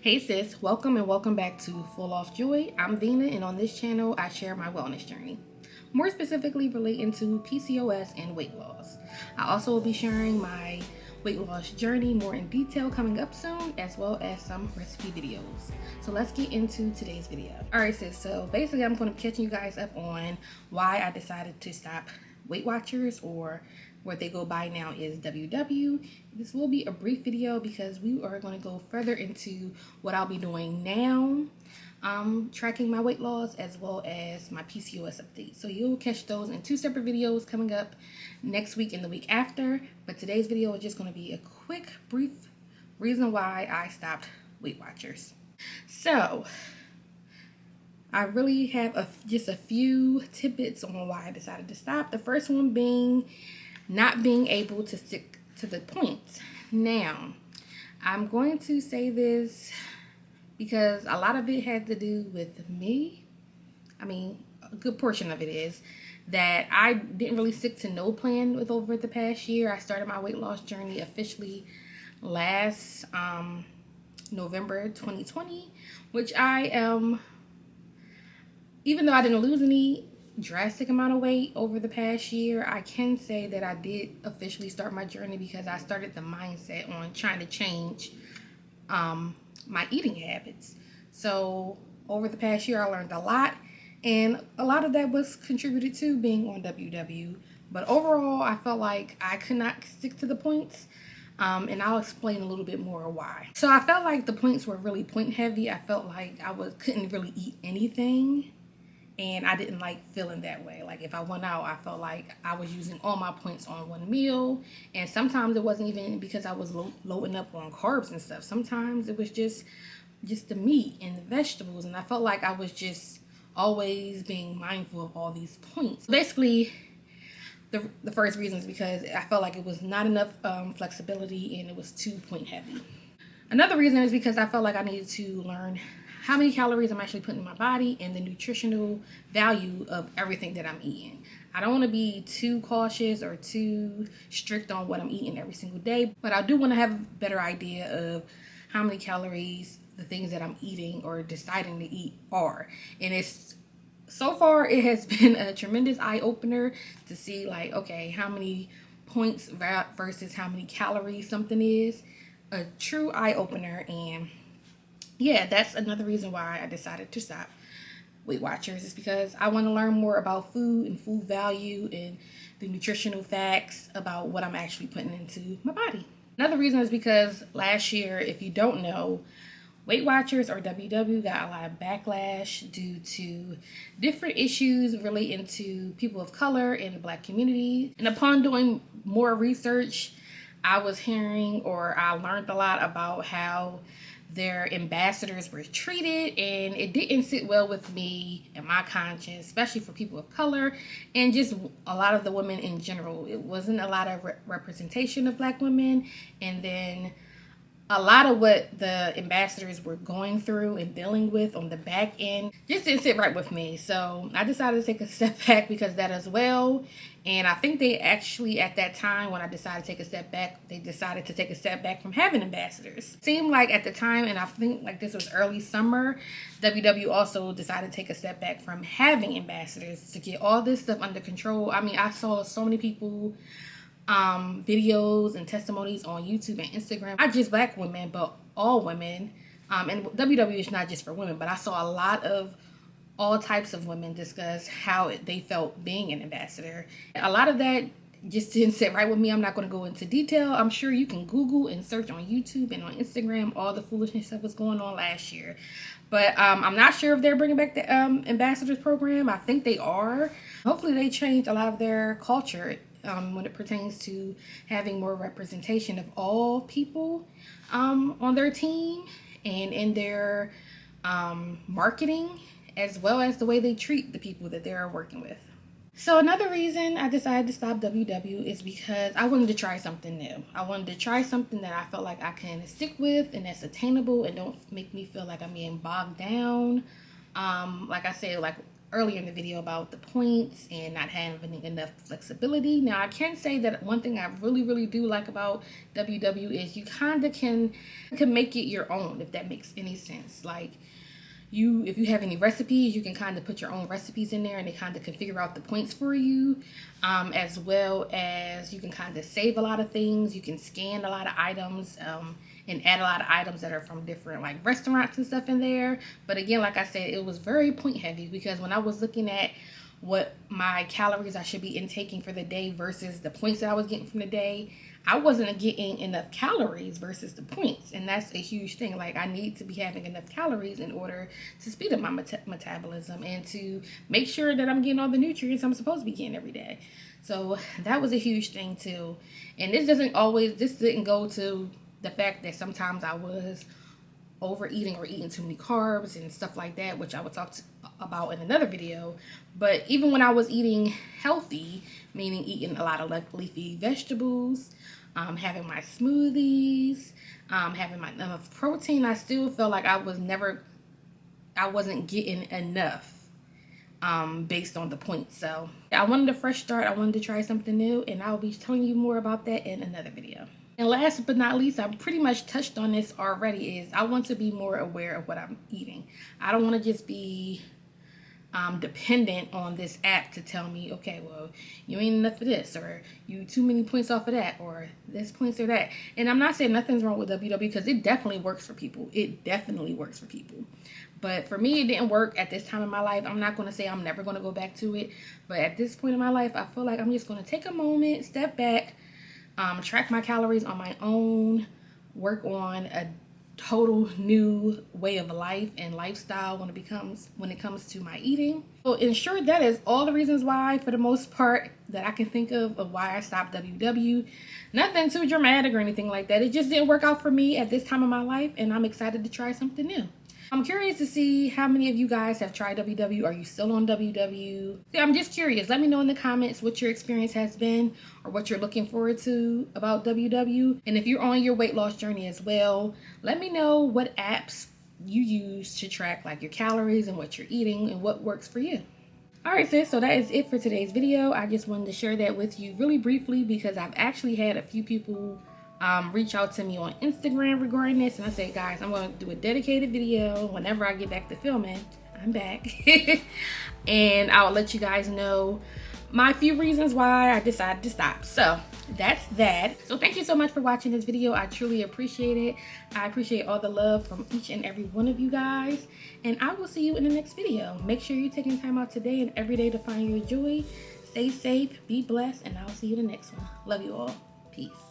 Hey sis, welcome and welcome back to Full Off Joy. I'm Vina, and on this channel I share my wellness journey, more specifically relating to PCOS and weight loss. I also will be sharing my weight loss journey more in detail coming up soon, as well as some recipe videos. So let's get into today's video. Alright sis, so basically I'm going to be catching you guys up on why I decided to stop Weight Watchers, or what they go by now is WW. This will be a brief video because we are going to go further into what I'll be doing now, tracking my weight loss as well as my PCOS update. So you'll catch those in two separate videos coming up next week and the week after. But today's video is just going to be a quick, brief reason why I stopped Weight Watchers. So I really have just a few tidbits on why I decided to stop. The first one being not being able to stick to the points. Now, I'm going to say this because a lot of it had to do with me. I mean, a good portion of it is that I didn't really stick to no plan with over the past year. I started my weight loss journey officially last November 2020, which I am, even though I didn't lose any drastic amount of weight over the past year, I can say that I did officially start my journey because I started the mindset on trying to change my eating habits. So over the past year I learned a lot, and a lot of that was contributed to being on WW. But overall I felt like I could not stick to the points, and I'll explain a little bit more why. So I felt like the points were really point heavy. I felt like I couldn't really eat anything, and I didn't like feeling that way. Like if I went out, I felt like I was using all my points on one meal. And sometimes it wasn't even because I was loading up on carbs and stuff. Sometimes it was just the meat and the vegetables. And I felt like I was just always being mindful of all these points. Basically, the first reason is because I felt like it was not enough flexibility, and it was too point heavy. Another reason is because I felt like I needed to learn how many calories I'm actually putting in my body and the nutritional value of everything that I'm eating. I don't want to be too cautious or too strict on what I'm eating every single day, but I do want to have a better idea of how many calories the things that I'm eating or deciding to eat are. And so far it has been a tremendous eye-opener to see, like, okay, how many points versus how many calories something is. A true eye-opener. And yeah, that's another reason why I decided to stop Weight Watchers, is because I want to learn more about food and food value and the nutritional facts about what I'm actually putting into my body. Another reason is because last year, if you don't know, Weight Watchers, or WW, got a lot of backlash due to different issues relating to people of color in the Black community. And upon doing more research, I was hearing, or I learned a lot about how their ambassadors were treated, and it didn't sit well with me and my conscience, especially for people of color and just a lot of the women in general. It wasn't a lot of representation of Black women, and then a lot of what the ambassadors were going through and dealing with on the back end just didn't sit right with me. So I decided to take a step back because of that as well. And I think they actually, at that time when I decided to take a step back, they decided to take a step back from having ambassadors. Seemed like at the time, and I think like this was early summer, WW also decided to take a step back from having ambassadors to get all this stuff under control. I mean, I saw so many people, videos and testimonies on YouTube and Instagram, not just Black women, but all women. And WW is not just for women, but I saw a lot of all types of women discuss how they felt being an ambassador. A lot of that just didn't sit right with me. I'm not going to go into detail. I'm sure you can Google and search on YouTube and on Instagram all the foolishness that was going on last year. But I'm not sure if they're bringing back the ambassadors program. I think they are. Hopefully they change a lot of their culture when it pertains to having more representation of all people on their team and in their marketing, as well as the way they treat the people that they're working with. So another reason I decided to stop WW is because I wanted to try something new. I wanted to try something that I felt like I can stick with and that's attainable and don't make me feel like I'm being bogged down. Like I said, like earlier in the video about the points and not having enough flexibility. Now I can say that one thing I really do like about WW is you kind of can make it your own, if that makes any sense. Like if you have any recipes, you can kind of put your own recipes in there and they kind of can figure out the points for you, as well as you can kind of save a lot of things. You can scan a lot of items, and add a lot of items that are from different like restaurants and stuff in there. But again, like I said, it was very point heavy, because when I was looking at what my calories I should be intaking for the day versus the points that I was getting from the day, I wasn't getting enough calories versus the points. And that's a huge thing. Like, I need to be having enough calories in order to speed up my metabolism and to make sure that I'm getting all the nutrients I'm supposed to be getting every day. So that was a huge thing too. And this didn't go to the fact that sometimes I was overeating or eating too many carbs and stuff like that, which I will talk about in another video. But even when I was eating healthy, meaning eating a lot of leafy vegetables, having my smoothies, having my enough protein, I still felt like I wasn't getting enough, based on the points. So I wanted a fresh start. I wanted to try something new, and I'll be telling you more about that in another video. And last but not least, I pretty much touched on this already, is I want to be more aware of what I'm eating. I don't want to just be dependent on this app to tell me, okay, well, you ain't enough of this, or you too many points off of that, or this points or that. And I'm not saying nothing's wrong with WW, because it definitely works for people. It definitely works for people. But for me, it didn't work at this time in my life. I'm not going to say I'm never going to go back to it. But at this point in my life, I feel like I'm just going to take a moment, step back, track my calories on my own, work on a total new way of life and lifestyle when it comes to my eating. So in short, that is all the reasons why, for the most part, that I can think of why I stopped WW. Nothing too dramatic or anything like that. It just didn't work out for me at this time of my life, and I'm excited to try something new. I'm curious to see how many of you guys have tried WW. Are you still on WW? Yeah, I'm just curious. Let me know in the comments what your experience has been, or what you're looking forward to about WW. And if you're on your weight loss journey as well, let me know what apps you use to track like your calories and what you're eating and what works for you. All right, sis, so that is it for today's video. I just wanted to share that with you really briefly, because I've actually had a few people reach out to me on Instagram regarding this, and I said, guys, I'm going to do a dedicated video whenever I get back to filming. I'm back. And I'll let you guys know my few reasons why I decided to stop. So that's that. So thank you so much for watching this video. I truly appreciate it. I appreciate all the love from each and every one of you guys, and I will see you in the next video. Make sure you're taking time out today and every day to find your joy. Stay safe, be blessed, and I'll see you in the next one. Love you all. Peace.